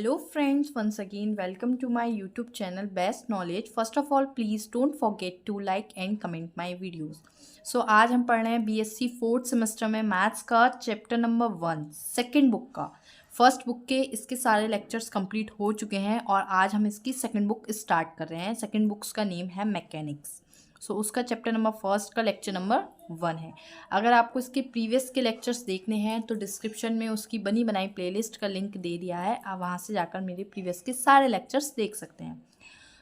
Hello friends, once again welcome to my YouTube channel Best Knowledge. First of all, please don't forget to like and comment my videos. आज हम पढ़ रहे हैं BSc fourth semester में maths का chapter number 1 second book का। First book के इसके सारे लेक्चर्स कंप्लीट हो चुके हैं और आज हम इसकी सेकेंड बुक स्टार्ट कर रहे हैं। सेकेंड बुक्स का नेम है मैकेनिक्स। उसका चैप्टर नंबर फर्स्ट का लेक्चर नंबर 1 है। अगर आपको इसके प्रीवियस के लेक्चर्स देखने हैं तो डिस्क्रिप्शन में उसकी बनी बनाई प्लेलिस्ट का लिंक दे दिया है, आप वहाँ से जाकर मेरे प्रीवियस के सारे लेक्चर्स देख सकते हैं।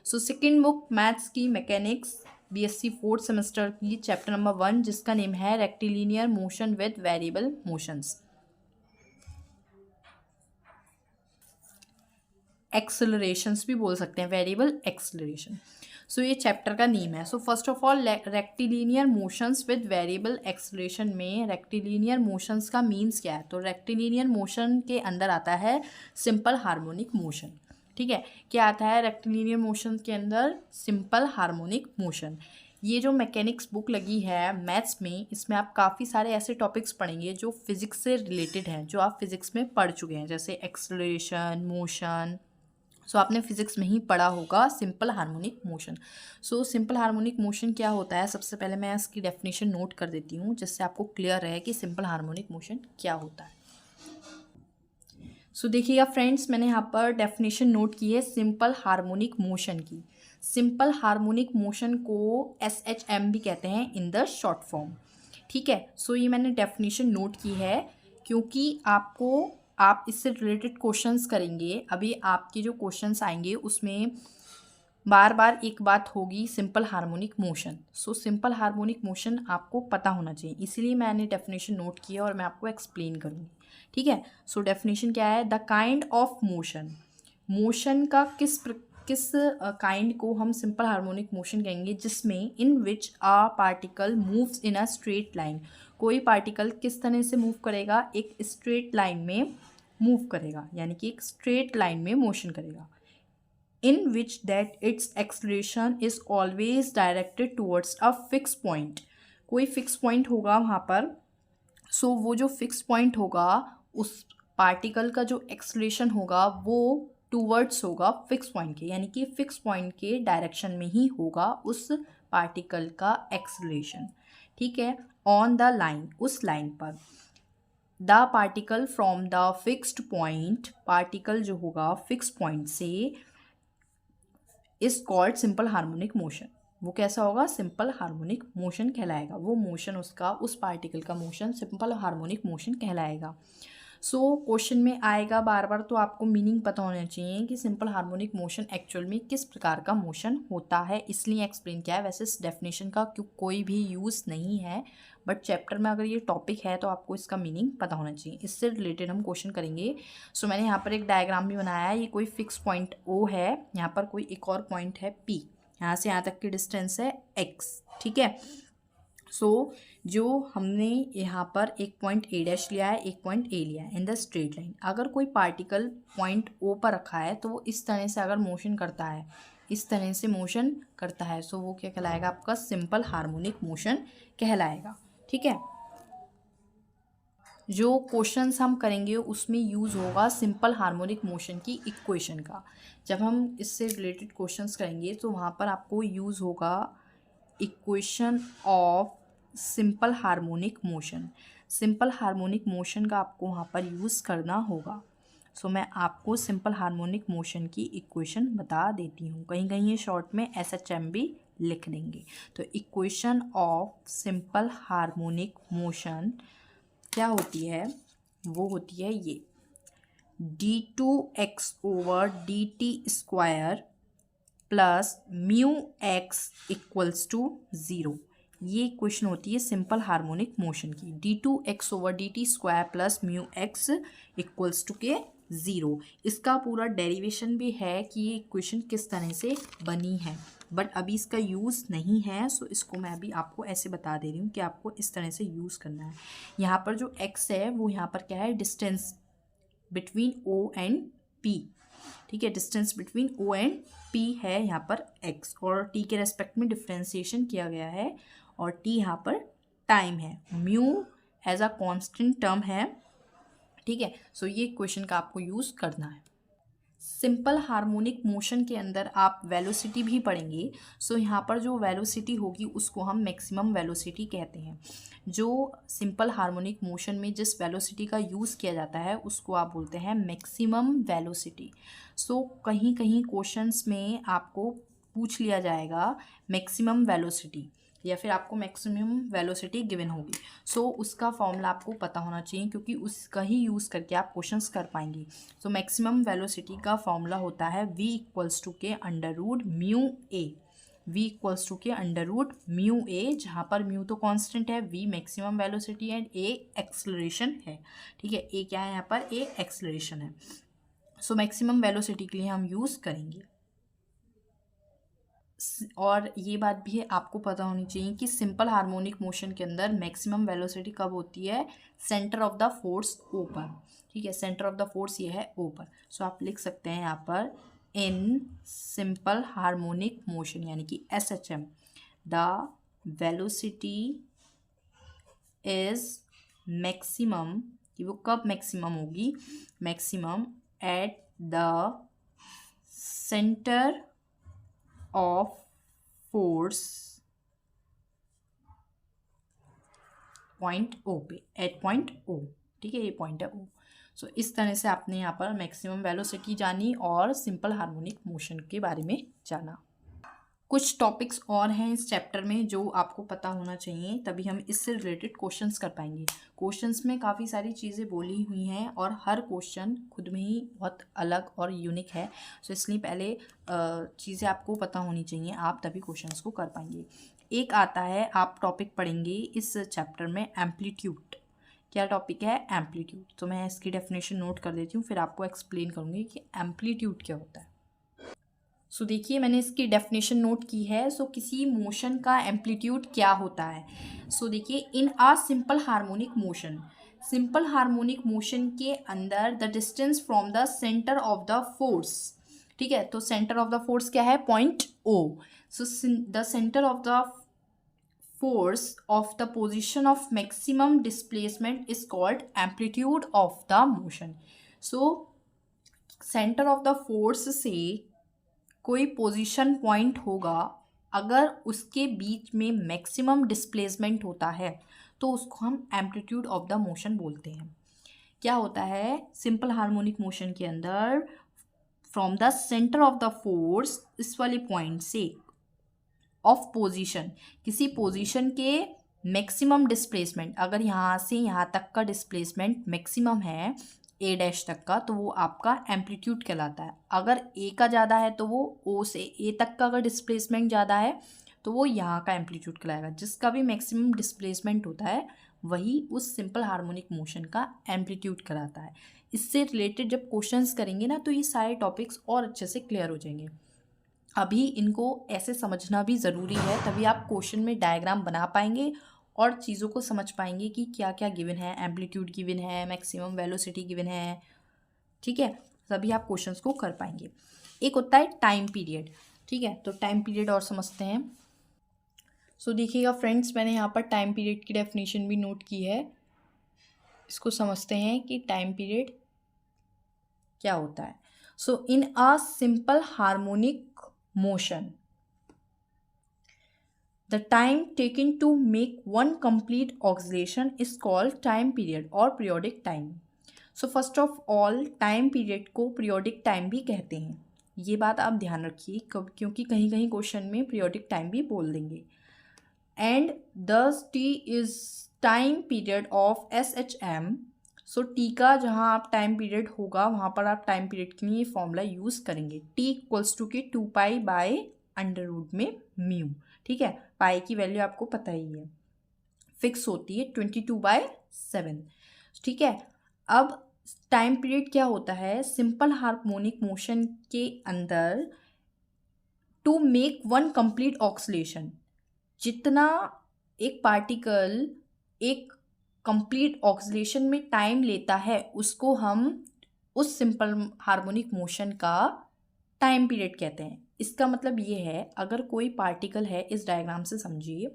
सेकेंड बुक मैथ्स की मैकेनिक्स BSc फोर्थ सेमेस्टर की चैप्टर नंबर 1 जिसका नेम है rectilinear motion with variable motions, accelerations भी बोल सकते हैं, वेरिएबल एक्सेलरेशन। ये चैप्टर का नेम है। First of all rectilinear motions with variable acceleration में रेक्टिलिनियर मोशंस का मीन्स क्या है? तो रेक्टिलिनियर मोशन के अंदर आता है सिंपल हार्मोनिक मोशन। ठीक है, क्या आता है रेक्टिलिनियर मोशन के अंदर? Simple harmonic motion. ये जो मैकेनिक्स बुक लगी है मैथ्स में, इसमें आप काफ़ी सारे ऐसे टॉपिक्स पढ़ेंगे जो फिज़िक्स से रिलेटेड हैं, जो आप फिज़िक्स में पढ़ चुके हैं, जैसे एक्सेलरेशन, मोशन। आपने फिजिक्स में ही पढ़ा होगा simple harmonic motion. Simple harmonic motion क्या होता है? सबसे पहले मैं इसकी डेफिनेशन नोट कर देती हूँ जिससे आपको क्लियर रहे कि सिंपल हार्मोनिक मोशन क्या होता है। देखिएगा फ्रेंड्स, मैंने यहाँ पर डेफिनेशन नोट की है सिंपल हार्मोनिक मोशन की। सिंपल हार्मोनिक मोशन को SHM भी कहते हैं इन द शॉर्ट फॉर्म। ठीक है, ये मैंने डेफिनेशन नोट की है क्योंकि आप इससे रिलेटेड क्वेश्चंस करेंगे। अभी आपके जो क्वेश्चंस आएंगे उसमें बार बार एक बात होगी simple harmonic motion. Simple harmonic motion आपको पता होना चाहिए, इसीलिए मैंने डेफिनेशन नोट की है और मैं आपको एक्सप्लेन करूँगी। ठीक है, डेफिनेशन क्या है? The kind of motion, motion का किस काइंड को हम सिंपल हार्मोनिक मोशन कहेंगे, जिसमें in which a particle moves in a straight line. कोई पार्टिकल किस तरह से मूव करेगा? एक स्ट्रेट लाइन में मूव करेगा, यानी कि एक स्ट्रेट लाइन में मोशन करेगा। In which that its acceleration is always directed towards a fix point. कोई फिक्स पॉइंट होगा वहाँ पर। वो जो फिक्स पॉइंट होगा, उस पार्टिकल का जो एक्सलेरेशन होगा वो टूवर्ड्स होगा फिक्स पॉइंट के, यानी कि फिक्स पॉइंट के डायरेक्शन में ही होगा उस पार्टिकल का एक्सलेरेशन। ठीक है, ऑन द लाइन, उस लाइन पर। The particle from the fixed point, particle जो होगा फिक्स पॉइंट से, is called simple harmonic motion. वो कैसा होगा? सिंपल हार्मोनिक मोशन कहलाएगा। वो मोशन उसका, उस पार्टिकल का मोशन सिंपल हार्मोनिक मोशन कहलाएगा। क्वेश्चन में आएगा बार बार, तो आपको मीनिंग पता होना चाहिए कि सिंपल हार्मोनिक मोशन एक्चुअल में किस प्रकार का मोशन होता है, इसलिए एक्सप्लेन किया है। वैसे इस डेफिनेशन का कोई भी यूज़ नहीं है, बट चैप्टर में अगर ये टॉपिक है तो आपको इसका मीनिंग पता होना चाहिए। इससे रिलेटेड हम क्वेश्चन करेंगे। मैंने यहाँ पर एक डायग्राम भी बनाया है। ये कोई फिक्स पॉइंट O है, यहाँ पर कोई एक और पॉइंट है P, यहाँ से यहाँ तक की डिस्टेंस है X। ठीक है, जो हमने यहाँ पर एक पॉइंट A' लिया है, एक पॉइंट A लिया है इन द स्ट्रेट लाइन। अगर कोई पार्टिकल पॉइंट O पर रखा है तो वो इस तरह से अगर मोशन करता है, इस तरह से मोशन करता है, वो क्या कहलाएगा? आपका सिंपल हार्मोनिक मोशन कहलाएगा। ठीक है, जो क्वेश्चंस हम करेंगे उसमें यूज़ होगा सिंपल हार्मोनिक मोशन की इक्वेशन का। जब हम इससे रिलेटेड क्वेश्चंस करेंगे तो वहाँ पर आपको यूज़ होगा equation of simple harmonic motion. Simple harmonic motion का आपको वहाँ पर यूज़ करना होगा। मैं आपको सिंपल हार्मोनिक मोशन की इक्वेशन बता देती हूँ। कहीं कहीं ये शॉर्ट में SHM भी लिख देंगे। तो equation of simple harmonic motion क्या होती है? वो होती है ये d2x/dt² plus μx equals to 0। ये इक्वेशन होती है सिंपल हार्मोनिक मोशन की। d2x/dt² plus μx equals to के 0। इसका पूरा डेरिवेशन भी है कि ये इक्वेशन किस तरह से बनी है, बट अभी इसका यूज़ नहीं है। इसको मैं अभी आपको ऐसे बता दे रही हूँ कि आपको इस तरह से यूज़ करना है। यहाँ पर जो x है वो यहाँ पर क्या है? Distance between O and P। ठीक है, distance between O and P है यहाँ पर x, और t के रेस्पेक्ट में डिफ्रेंसिएशन किया गया है, और t यहाँ पर टाइम है। Mu as a constant term है। ठीक है, ये क्वेश्चन का आपको यूज़ करना है। सिंपल हार्मोनिक मोशन के अंदर आप वेलोसिटी भी पढ़ेंगे। सो यहाँ पर जो वेलोसिटी होगी उसको हम मैक्सिमम वेलोसिटी कहते हैं। जो सिंपल हार्मोनिक मोशन में जिस वेलोसिटी का यूज़ किया जाता है उसको आप बोलते हैं मैक्सिमम वेलोसिटी। सो कहीं कहीं क्वेश्चंस में आपको पूछ लिया जाएगा मैक्सिमम वेलोसिटी, या फिर आपको मैक्सिमम वेलोसिटी गिवन होगी। सो उसका फॉर्मूला आपको पता होना चाहिए, क्योंकि उसका ही यूज़ करके आप क्वेश्चंस कर पाएंगे। सो मैक्सिमम वेलोसिटी का फॉर्मूला होता है v इक्वल्स टू के under root mu A. v equals to के अंडर रूट म्यू ए, जहाँ पर म्यू तो कांस्टेंट है, v maximum velocity and a acceleration है। ठीक है, a क्या है यहाँ पर, a एक्सेलरेशन है। सो मैक्सिमम वेलोसिटी के लिए हम यूज़ करेंगे। और ये बात भी आपको पता होनी चाहिए कि सिंपल हार्मोनिक मोशन के अंदर मैक्सिमम वेलोसिटी कब होती है, सेंटर ऑफ द फोर्स ओ पर। ठीक है, सेंटर ऑफ द फोर्स ये है ओ पर। सो आप लिख सकते हैं यहाँ पर इन सिंपल हार्मोनिक मोशन यानी कि SHM the velocity is maximum, कि वो कब मैक्सिमम होगी, maximum at the centre of force point O पे, एट पॉइंट ओ। ठीक है, ये पॉइंट है ओ। सो इस तरह से आपने यहाँ पर मैक्सिमम वेलोसिटी जानी और सिंपल हार्मोनिक मोशन के बारे में जाना। कुछ टॉपिक्स और हैं इस चैप्टर में जो आपको पता होना चाहिए, तभी हम इससे रिलेटेड क्वेश्चंस कर पाएंगे। क्वेश्चंस में काफ़ी सारी चीज़ें बोली हुई हैं और हर क्वेश्चन खुद में ही बहुत अलग और यूनिक है। सो इसलिए पहले चीज़ें आपको पता होनी चाहिए, आप तभी क्वेश्चंस को कर पाएंगे। एक आता है, आप टॉपिक पढ़ेंगे इस चैप्टर में एम्पलीट्यूड। क्या टॉपिक है, एम्पलीट्यूड। तो मैं इसकी डेफिनेशन नोट कर देती हूँ, फिर आपको एक्सप्लेन करूँगी कि एम्पलीट्यूड क्या होता है। सो देखिए, मैंने इसकी डेफिनेशन नोट की है। सो किसी मोशन का एम्पलीट्यूड क्या होता है। सो देखिए, in a simple harmonic motion, simple harmonic motion के अंदर the distance from the centre of the force. ठीक है, तो सेंटर ऑफ द फोर्स क्या है, point O. So the centre of the force of the position of maximum displacement is called amplitude of the motion. So centre of the force से कोई position point होगा, अगर उसके बीच में maximum displacement होता है तो उसको हम एम्पलीट्यूड ऑफ द मोशन बोलते हैं। क्या होता है, सिंपल हार्मोनिक मोशन के अंदर from the centre of the force, इस वाले पॉइंट से ऑफ पोजीशन, किसी पोजीशन के मैक्सिमम डिस्प्लेसमेंट, अगर यहाँ से यहाँ तक का डिस्प्लेसमेंट मैक्सिमम है ए डैश तक का, तो वो आपका एम्पलीट्यूड कहलाता है। अगर ए का ज़्यादा है तो वो ओ से ए तक का अगर डिस्प्लेसमेंट ज़्यादा है तो वो यहाँ का एम्पलीट्यूड कहलाएगा। जिसका भी मैक्सिमम डिस्प्लेसमेंट होता है वही उस सिंपल हार्मोनिक मोशन का एम्पलीट्यूड कहलाता है। इससे रिलेटेड जब क्वेश्चंस करेंगे ना तो ये सारे टॉपिक्स और अच्छे से क्लियर हो जाएंगे। अभी इनको ऐसे समझना भी ज़रूरी है, तभी आप क्वेश्चन में डायग्राम बना पाएंगे और चीज़ों को समझ पाएंगे कि क्या क्या गिवन है, एम्पलीट्यूड गिवन है, मैक्सिमम वेलोसिटी गिवन है। ठीक है, तभी आप क्वेश्चंस को कर पाएंगे। एक होता है टाइम पीरियड। ठीक है, तो टाइम पीरियड और समझते हैं। सो देखिएगा फ्रेंड्स, मैंने यहाँ पर टाइम पीरियड की डेफिनेशन भी नोट की है। इसको समझते हैं कि टाइम पीरियड क्या होता है। So in a simple harmonic motion, the time taken to make one complete oscillation is called time period or periodic time. So first of all, time period को periodic time भी कहते हैं। ये बात आप ध्यान रखिए, क्योंकि कहीं कहीं क्वेश्चन में periodic time भी बोल देंगे। And thus T is time period of SHM. So T का जहाँ आप टाइम पीरियड होगा वहाँ पर आप टाइम पीरियड के लिए फॉर्मूला यूज़ करेंगे, टी इक्वल्स टू के 2π बाय अंडर रूट में म्यू। ठीक है, पाई की वैल्यू आपको पता ही है, फिक्स होती है 22/7। ठीक है, अब टाइम पीरियड क्या होता है, सिंपल हार्मोनिक मोशन के अंदर to make one complete oscillation, जितना एक पार्टिकल एक कंप्लीट ऑक्सीलेशन में टाइम लेता है उसको हम उस सिंपल हार्मोनिक मोशन का टाइम पीरियड कहते हैं। इसका मतलब ये है, अगर कोई पार्टिकल है, इस डायग्राम से समझिए,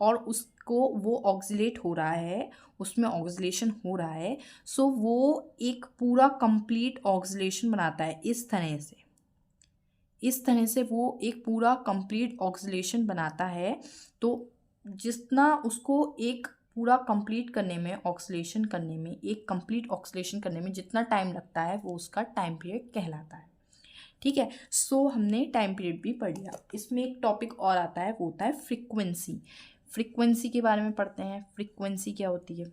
और उसको वो ऑक्सीलेट हो रहा है, उसमें ऑक्सीलेशन हो रहा है, सो वो एक पूरा कंप्लीट ऑक्सीलेशन बनाता है। इस तरह से वो एक पूरा कंप्लीट ऑक्सीलेशन बनाता है। तो जितना उसको एक पूरा कंप्लीट करने में, ऑक्सीलेशन करने में, एक कंप्लीट ऑक्सीलेशन करने में जितना टाइम लगता है, वो उसका टाइम पीरियड कहलाता है। ठीक है, सो हमने टाइम पीरियड भी पढ़ लिया। इसमें एक टॉपिक और आता है, वो होता है फ्रीक्वेंसी। फ्रीक्वेंसी के बारे में पढ़ते हैं। फ्रीक्वेंसी क्या होती है,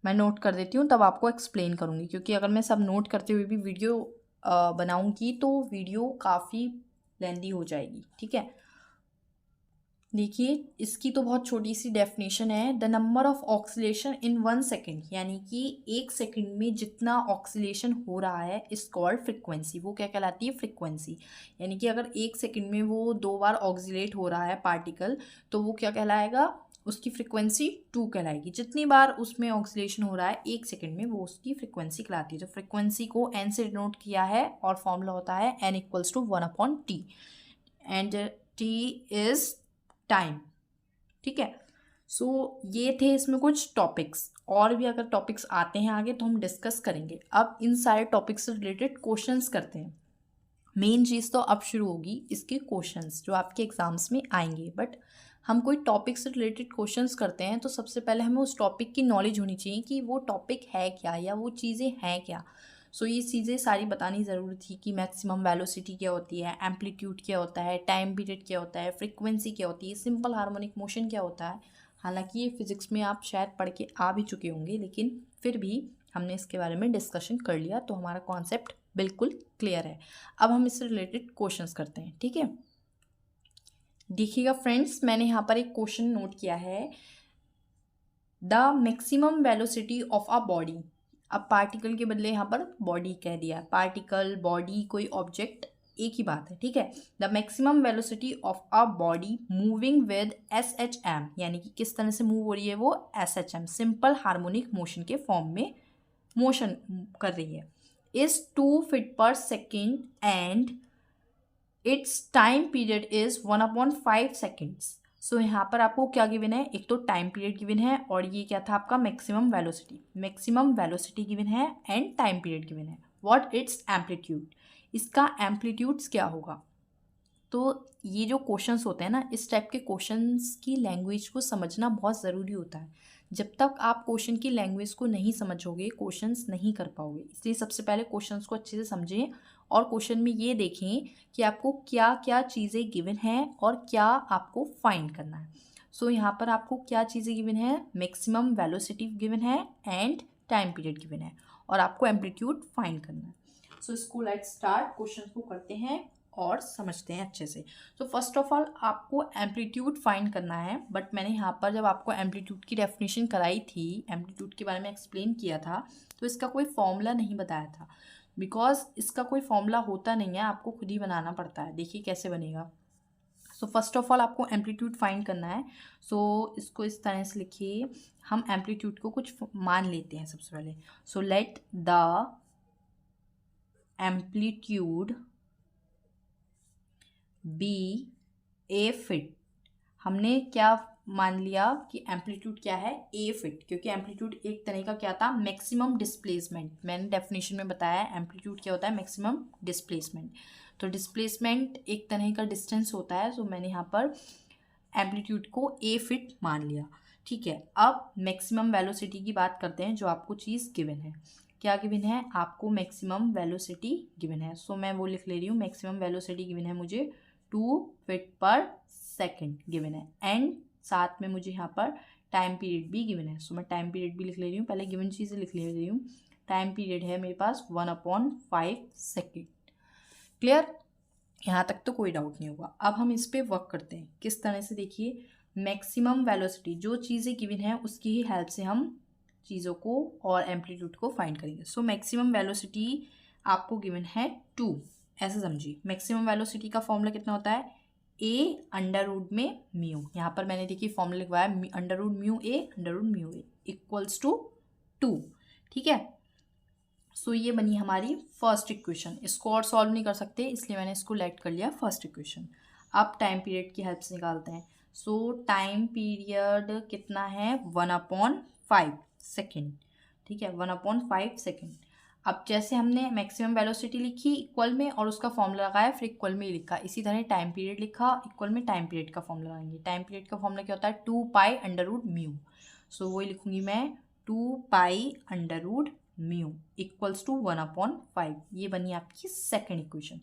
मैं नोट कर देती हूँ, तब आपको एक्सप्लेन करूँगी, क्योंकि अगर मैं सब नोट करते हुए भी वीडियो बनाऊँगी तो वीडियो काफ़ी लेंदी हो जाएगी। ठीक है, देखिए इसकी तो बहुत छोटी सी डेफिनेशन है। The number of oscillation in 1 second, यानी कि 1 सेकेंड में जितना ऑक्सीलेशन हो रहा है, इज कॉल्ड फ्रिक्वेंसी। वो क्या कहलाती है, फ्रिक्वेंसी। यानी कि अगर 1 सेकेंड में वो 2 बार ऑक्सीलेट हो रहा है पार्टिकल, तो वो क्या कहलाएगा, उसकी फ्रिक्वेंसी 2 कहलाएगी। जितनी बार उसमें ऑक्सीलेशन हो रहा है 1 सेकेंड में, वो उसकी फ्रिक्वेंसी कहलाती है। तो फ्रिक्वेंसी को एन से डिनोट किया है, और फॉर्मूला होता है n=1/t, and t is time. ठीक है, सो ये थे इसमें कुछ टॉपिक्स। और भी अगर टॉपिक्स आते हैं आगे तो हम डिस्कस करेंगे। अब इन सारे टॉपिक्स से रिलेटेड क्वेश्चंस करते हैं। मेन चीज़ तो अब शुरू होगी इसके क्वेश्चंस जो आपके एग्जाम्स में आएंगे। बट हम कोई टॉपिक से रिलेटेड क्वेश्चंस करते हैं तो सबसे पहले हमें उस टॉपिक की नॉलेज होनी चाहिए कि वो टॉपिक है क्या, या वो चीज़ें हैं क्या। सो ये चीज़ें सारी बतानी ज़रूरी थी कि मैक्सिमम वेलोसिटी क्या होती है, एम्पलीट्यूड क्या होता है, टाइम पीरियड क्या होता है, फ्रीक्वेंसी क्या होती है, सिंपल हार्मोनिक मोशन क्या होता है। हालांकि ये फिज़िक्स में आप शायद पढ़ के आ भी चुके होंगे, लेकिन फिर भी हमने इसके बारे में डिस्कशन कर लिया, तो हमारा कॉन्सेप्ट बिल्कुल क्लियर है। अब हम इससे रिलेटेड क्वेश्चंस करते हैं। ठीक है, देखिएगा फ्रेंड्स, मैंने यहाँ पर एक क्वेश्चन नोट किया है। The maximum velocity of a body. अब पार्टिकल के बदले यहाँ पर बॉडी कह दिया। पार्टिकल, बॉडी, कोई ऑब्जेक्ट एक ही बात है। ठीक है, the maximum velocity of a body moving with SHM, यानी कि किस तरह से मूव हो रही है वो, SHM, सिंपल हार्मोनिक मोशन के फॉर्म में मोशन कर रही है, is 2 feet per second and its time period is 1/5 seconds. So यहाँ पर आपको क्या गिवन है, एक तो टाइम पीरियड गिवन है, और ये क्या था आपका maximum velocity. Maximum velocity given है एंड टाइम पीरियड गिवन है। व्हाट इट्स एम्पलीट्यूड, इसका एम्पलीट्यूड्स क्या होगा। तो ये जो क्वेश्चंस होते हैं ना, इस टाइप के क्वेश्चंस की लैंग्वेज को समझना बहुत ज़रूरी होता है। जब तक आप क्वेश्चन की लैंग्वेज को नहीं समझोगे, क्वेश्चंस नहीं कर पाओगे। इसलिए सबसे पहले क्वेश्चंस को अच्छे से समझें, और क्वेश्चन में ये देखें कि आपको क्या क्या चीज़ें गिवन हैं और क्या आपको फाइंड करना है। सो यहाँ पर आपको क्या चीज़ें गिवन है, मैक्सिमम वेलोसिटी गिवन है एंड टाइम पीरियड गिवन है, और आपको एम्पलीट्यूड फाइंड करना है। सो इसको लेट्स स्टार्ट, क्वेश्चन को करते हैं और समझते हैं अच्छे से। तो फर्स्ट ऑफ ऑल आपको एम्पलीट्यूड फाइंड करना है। बट मैंने यहाँ पर जब आपको एम्पलीट्यूड की डेफिनेशन कराई थी, एम्पलीट्यूड के बारे में एक्सप्लेन किया था, तो इसका कोई फॉर्मूला नहीं बताया था, बिकॉज इसका कोई फॉर्मूला होता नहीं है, आपको खुद ही बनाना पड़ता है। देखिए कैसे बनेगा। सो फर्स्ट ऑफ ऑल आपको एम्पलीट्यूड फाइंड करना है। सो इसको इस तरह से लिखिए, हम एम्पलीट्यूड को कुछ मान लेते हैं सबसे पहले। So let the amplitude be a feet. हमने क्या मान लिया कि एम्पलीट्यूड क्या है, ए फिट, क्योंकि एम्पलीट्यूड एक तरह का क्या था, मैक्सिमम डिस्प्लेसमेंट। मैंने डेफिनेशन में बताया एम्पलीट्यूड क्या होता है, मैक्सिमम डिस्प्लेसमेंट। तो डिस्प्लेसमेंट एक तरह का डिस्टेंस होता है। तो मैंने यहाँ पर एम्पलीट्यूड को ए फिट मान लिया। ठीक है, अब मैक्सिमम वेलोसिटी की बात करते हैं, जो आपको चीज़ गिवन है। क्या गिवन है आपको, मैक्सिमम वेलोसिटी गिवन है। सो मैं वो लिख ले रही हूँ, मैक्सिमम वेलोसिटी गिवन है मुझे 2 फीट पर सेकेंड गिवन है, एंड साथ में मुझे यहाँ पर टाइम पीरियड भी गिवन है। सो मैं टाइम पीरियड भी लिख ले रही हूँ, पहले गिवन चीज़ें लिख ले रही हूँ। टाइम पीरियड है मेरे पास 1/5 सेकेंड। क्लियर, यहाँ तक तो कोई डाउट नहीं होगा। अब हम इस पर वर्क करते हैं, किस तरह से, देखिए मैक्सिमम वेलोसिटी, जो चीज़ें गिवन है उसकी ही हेल्प से हम चीज़ों को और एम्पलीट्यूड को फाइंड करेंगे। सो मैक्सिमम वेलोसिटी आपको गिवन है 2, ऐसे समझिए। मैक्सिमम वेलोसिटी का फॉर्मूला कितना होता है, a√में म्यू। यहाँ पर मैंने देखिए फॉर्मूला लिखवाया √μ a √μ a इक्वल्स टू 2। ठीक है, सो ये बनी हमारी फर्स्ट इक्वेशन। इसको और सॉल्व नहीं कर सकते इसलिए मैंने इसको लेट कर लिया फर्स्ट इक्वेशन। अब टाइम पीरियड की हेल्प से निकालते हैं। सो टाइम पीरियड कितना है 1/5 सेकेंड। ठीक है 1/5 सेकेंड। अब जैसे हमने मैक्सिमम वेलोसिटी लिखी इक्वल में और उसका फॉर्मूला लगाया फिर इक्वल में ही लिखा, इसी तरह टाइम पीरियड लिखा इक्वल में टाइम पीरियड का फॉर्मूला लगाएंगे। टाइम पीरियड का फॉर्मूला क्या होता है 2π√μ। सो वही लिखूंगी मैं 2π√μ इक्वल्स टू 1/5। ये बनी आपकी सेकेंड इक्वेशन।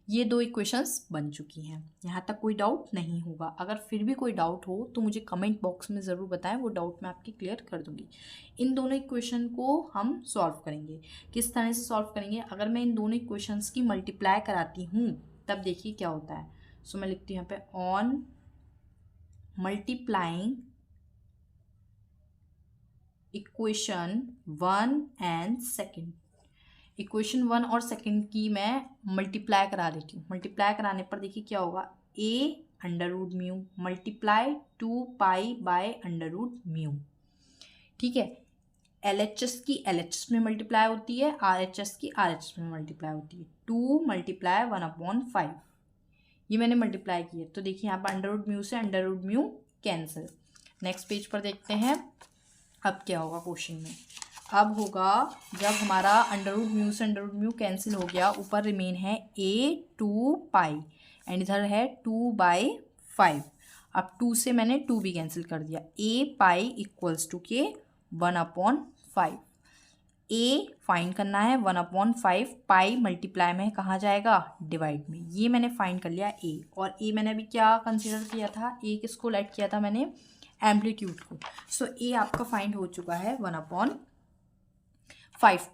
ये दो इक्वेशंस बन चुकी हैं। यहाँ तक कोई डाउट नहीं होगा। अगर फिर भी कोई डाउट हो तो मुझे कमेंट बॉक्स में ज़रूर बताएं, वो डाउट मैं आपकी क्लियर कर दूंगी। इन दोनों इक्वेशन को हम सॉल्व करेंगे। किस तरह से सॉल्व करेंगे, अगर मैं इन दोनों इक्वेशंस की मल्टीप्लाई कराती हूँ तब देखिए क्या होता है। सो मैं लिखती हूँ यहाँ पे on multiplying equation 1 and second. Equation 1 और सेकेंड की मैं मल्टीप्लाई करा देती हूँ। मल्टीप्लाई कराने पर देखिए क्या होगा a√μ मल्टीप्लाई 2π/√μ। ठीक है LHS की LHS में मल्टीप्लाई होती है, RHS की RHS में मल्टीप्लाई होती है। 2 × 1/5 ये मैंने मल्टीप्लाई किया तो देखिए यहाँ पर √μ से √μ कैंसिल। नेक्स्ट पेज पर देखते हैं अब क्या होगा क्वेश्चन में। अब होगा जब हमारा √μ से √μ कैंसिल हो गया, ऊपर रिमेन है a2π एंड इधर है 2/5। अब 2 से मैंने 2 भी कैंसिल कर दिया। a π इक्वल्स टू के 1/5। a फाइंड करना है 1/5, पाई मल्टीप्लाई में कहाँ जाएगा डिवाइड में। ये मैंने फाइंड कर लिया a, और a मैंने अभी क्या कंसीडर किया था, a किसको लेट किया था मैंने एम्पलीट्यूड को। सो a आपका फाइंड हो चुका है 1/5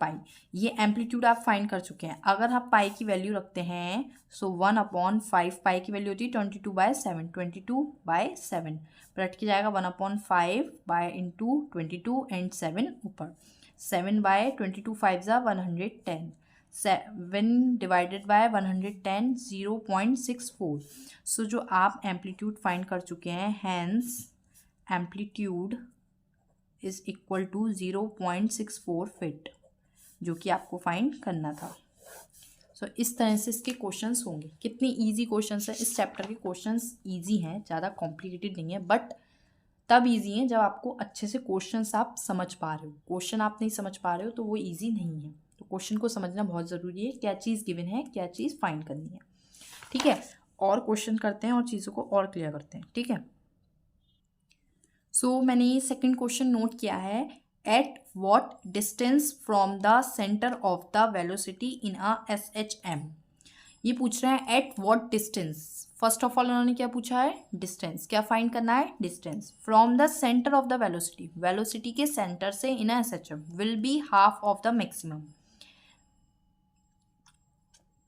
पाई। ये एम्पलीट्यूड आप फाइंड कर चुके हैं। अगर आप पाई की वैल्यू रखते हैं सो 1/5 पाई की वैल्यू होती है 22/7। 22/7 पलट के जाएगा 1/5 एंड 7 ऊपर 7/22 5 = 110। 7 डिवाइडेड बाय 110 0.64। सो जो आप एम्पलीट्यूड फाइंड कर चुके हैं, hence amplitude is equal to 0.64 feet, जो कि आपको फाइंड करना था। सो इस तरह से इसके क्वेश्चंस होंगे। कितनी इजी क्वेश्चंस है, इस चैप्टर के क्वेश्चंस इजी हैं, ज़्यादा कॉम्प्लिकेटेड नहीं है, बट तब इजी हैं जब आपको अच्छे से क्वेश्चंस आप समझ पा रहे हो। क्वेश्चन आप नहीं समझ पा रहे हो तो वो इजी नहीं है। तो क्वेश्चन को समझना बहुत ज़रूरी है, क्या चीज़ गिवन है, क्या चीज़ फाइंड करनी है। ठीक है, और क्वेश्चन करते हैं और चीज़ों को और क्लियर करते हैं। ठीक है, सो मैंने सेकंड क्वेश्चन नोट किया है, at what distance from the centre of the velocity in a SHM। ये पूछ रहे हैं at what distance. First of all उन्होंने क्या पूछा है, डिस्टेंस। क्या फाइंड करना है, distance from the centre of the velocity. Velocity के सेंटर से इन अ SHM will be half of the maximum,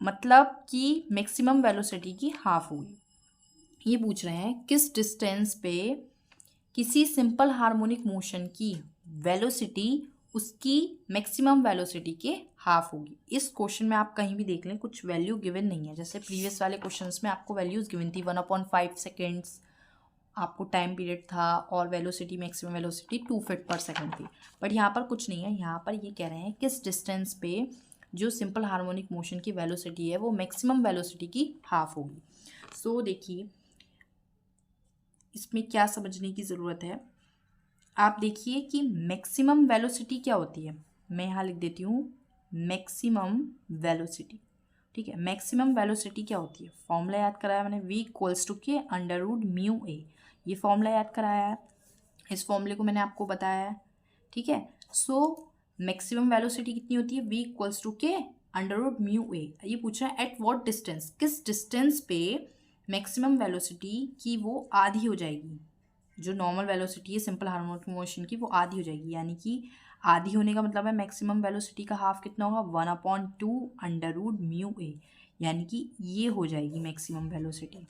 मतलब कि मैक्सिमम वेलोसिटी की हाफ होगी। ये पूछ रहे हैं किस डिस्टेंस पे किसी सिंपल हार्मोनिक मोशन की वेलोसिटी उसकी मैक्सिमम वेलोसिटी के हाफ होगी। इस क्वेश्चन में आप कहीं भी देख लें कुछ वैल्यू गिवन नहीं है। जैसे प्रीवियस वाले क्वेश्चंस में आपको वैल्यूज गिवन थी 1/5 सेकेंड्स, आपको टाइम पीरियड था, और velocity maximum velocity 2 feet per second थी। बट यहाँ पर कुछ नहीं है। यहाँ पर ये कह रहे हैं किस डिस्टेंस पे जो सिंपल हार्मोनिक मोशन की वेलोसिटी है वो मैक्सिमम वेलोसिटी की हाफ होगी। सो देखिए इसमें क्या समझने की ज़रूरत है। आप देखिए कि मैक्सिमम वेलोसिटी क्या होती है। मैं यहाँ लिख देती हूँ मैक्सिमम वेलोसिटी। ठीक है, मैक्सिमम वेलोसिटी क्या होती है, फॉर्मूला याद कराया मैंने, v इक्वल्स टू के √μ_a। ये फॉर्मूला याद कराया है, इस फॉर्मूले को मैंने आपको बताया है। ठीक है, सो मैक्सिमम वेलोसिटी कितनी होती है, v इक्वल्स टू के √μ_a। ये पूछ रहा है एट व्हाट डिस्टेंस, किस डिस्टेंस पे मैक्सिमम वेलोसिटी की वो आधी हो जाएगी। जो नॉर्मल वेलोसिटी है सिंपल हार्मोनिक मोशन की वो आधी हो जाएगी, यानी कि आधी होने का मतलब है मैक्सिमम वेलोसिटी का हाफ कितना होगा 1/2 √μ_a, यानी कि ये हो जाएगी मैक्सिमम वेलोसिटी।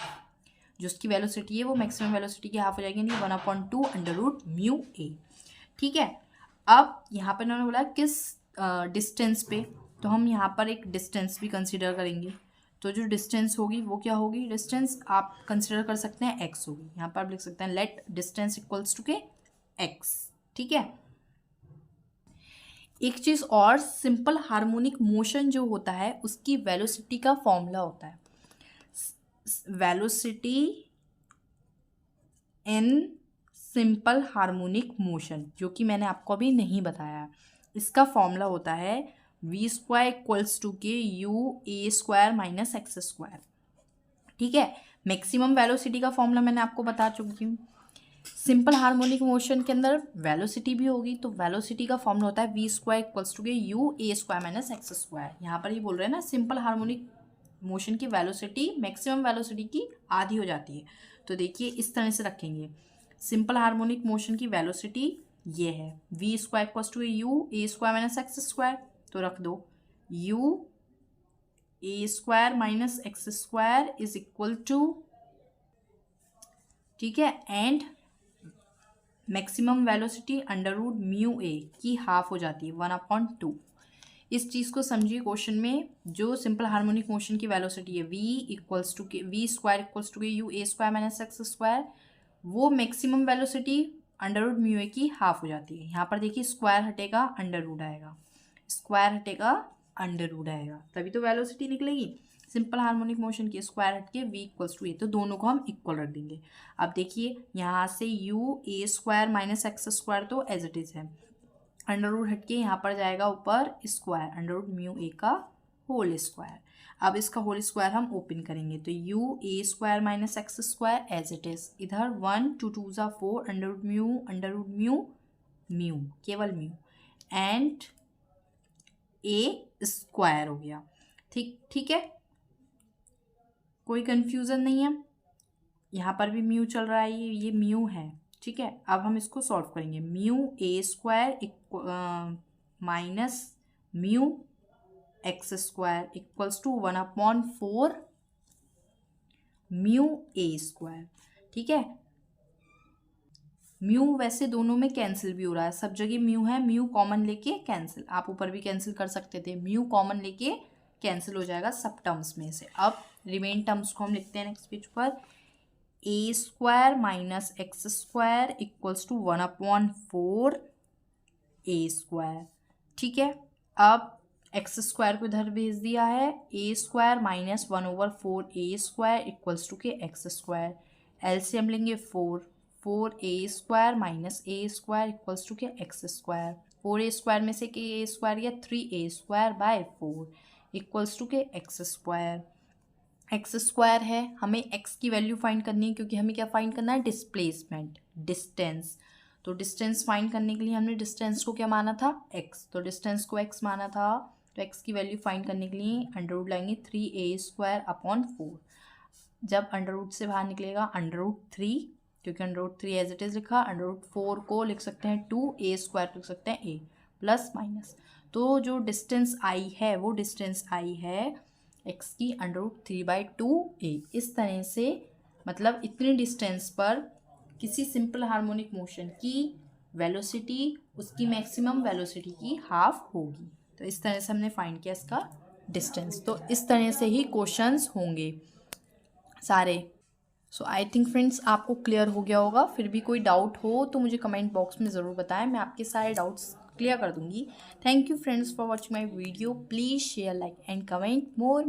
जो उसकी वेलोसिटी है वो मैक्सिमम वेलोसिटी की हाफ हो जाएगी, यानी 1/2 √μ_a। ठीक है, अब यहाँ पर इन्होंने बोला किस डिस्टेंस पे, तो हम यहाँ पर एक डिस्टेंस भी कंसिडर करेंगे। तो जो डिस्टेंस होगी वो क्या होगी, डिस्टेंस आप कंसिडर कर सकते हैं x होगी। यहाँ पर आप लिख सकते हैं लेट डिस्टेंस इक्वल्स टू के x। ठीक है, एक चीज़ और, सिंपल हार्मोनिक मोशन जो होता है उसकी वेलोसिटी का फॉर्मूला होता है velocity in simple harmonic motion, जो कि मैंने आपको अभी नहीं बताया। इसका फॉर्मूला होता है v² इक्वल्स टू के u² माइनस x²। ठीक है, मैक्सिमम वेलोसिटी का फॉर्मूला मैंने आपको बता चुकी हूँ। सिंपल हार्मोनिक मोशन के अंदर वेलोसिटी भी होगी, तो वेलोसिटी का फॉर्मूला होता है v² इक्वल्स टू के u² माइनस x²। यहाँ पर ही बोल रहे हैं ना, सिंपल हार्मोनिक मोशन की वेलोसिटी मैक्सिमम वेलोसिटी की आधी हो जाती है। तो देखिए इस तरह से रखेंगे, सिंपल हार्मोनिक मोशन की वेलोसिटी ये है v² equals to u² minus x²। तो रख दो u² minus x² is equal to, ठीक है, and maximum velocity under root mu a की हाफ हो जाती है 1/2। इस चीज़ को समझिए, क्वेश्चन में जो सिंपल हार्मोनिक मोशन की वेलोसिटी है v² इक्वल्स टू के u² माइनस x², वो maximum velocity under root mu a की हाफ हो जाती है। यहाँ पर देखिए स्क्वायर हटेगा अंडर रूट आएगा, स्क्वायर हटेगा अंडर रूट आएगा, तभी तो वेलोसिटी निकलेगी। सिंपल हार्मोनिक मोशन की स्क्वायर हट के v इक्वल्स टू ए, तो दोनों को हम इक्वल रख देंगे। अब देखिए यहाँ से u² माइनस x² तो एज इट इज़ है, अंडर रूट हट के यहाँ पर जाएगा ऊपर स्क्वायर अंडर रूट म्यू ए का होल स्क्वायर। अब इसका होल स्क्वायर हम ओपन करेंगे तो u² minus x² as it is, इधर 1 2 2 ज़ा 4 अंडर रूट म्यू म्यू केवल म्यू एंड a² हो गया। ठीक है, कोई कंफ्यूजन नहीं है। यहाँ पर भी म्यू चल रहा है, ये म्यू है। ठीक है, अब हम इसको सॉल्व करेंगे। μa² minus mu x² equals to 1/4 μa²। ठीक है, म्यू वैसे दोनों में कैंसिल भी हो रहा है, सब जगह म्यू है, म्यू कॉमन लेके कैंसिल, आप ऊपर भी कैंसिल कर सकते थे, म्यू कॉमन लेके कैंसिल हो जाएगा सब टर्म्स में से। अब रिमेन टर्म्स को हम लिखते हैं नेक्स्ट पेज पर, a² minus x² equals to 1/4 a²। ठीक है, अब x² को इधर भेज दिया है, a² minus 1/4 a² equals to के x²। एलसीएम लेंगे 4a² minus a² equals to के x²। 4a² में से के a² या 3a² बाय 4 इक्वल्स टू के x²। x² है, हमें x की वैल्यू फाइंड करनी है, क्योंकि हमें क्या फाइंड करना है, डिस्प्लेसमेंट, डिस्टेंस। तो डिस्टेंस फाइंड करने के लिए हमने डिस्टेंस को क्या माना था, x, तो डिस्टेंस को x माना था, तो x की वैल्यू फाइंड करने के लिए अंडर रूट लाएंगे 3a²/4। जब अंडर रूट से बाहर निकलेगा अंडर रूट 3, क्योंकि under root 3 as it is लिखा, अंडर रूट 4 को लिख सकते हैं 2, a² लिख सकते हैं a, प्लस माइनस। तो जो डिस्टेंस आई है वो डिस्टेंस आई है x की अंडर रूट 3/2a। इस तरह से मतलब इतनी डिस्टेंस पर किसी सिंपल हार्मोनिक मोशन की वेलोसिटी उसकी मैक्सिमम वेलोसिटी की हाफ होगी। तो इस तरह से हमने फाइंड किया इसका डिस्टेंस। तो इस तरह से ही क्वेश्चंस होंगे सारे। सो आई थिंक फ्रेंड्स आपको क्लियर हो गया होगा। फिर भी कोई डाउट हो तो मुझे कमेंट बॉक्स में ज़रूर बताएं, मैं आपके सारे डाउट्स क्लियर कर दूंगी। Thank you friends for watching my video. Please share, like and comment more.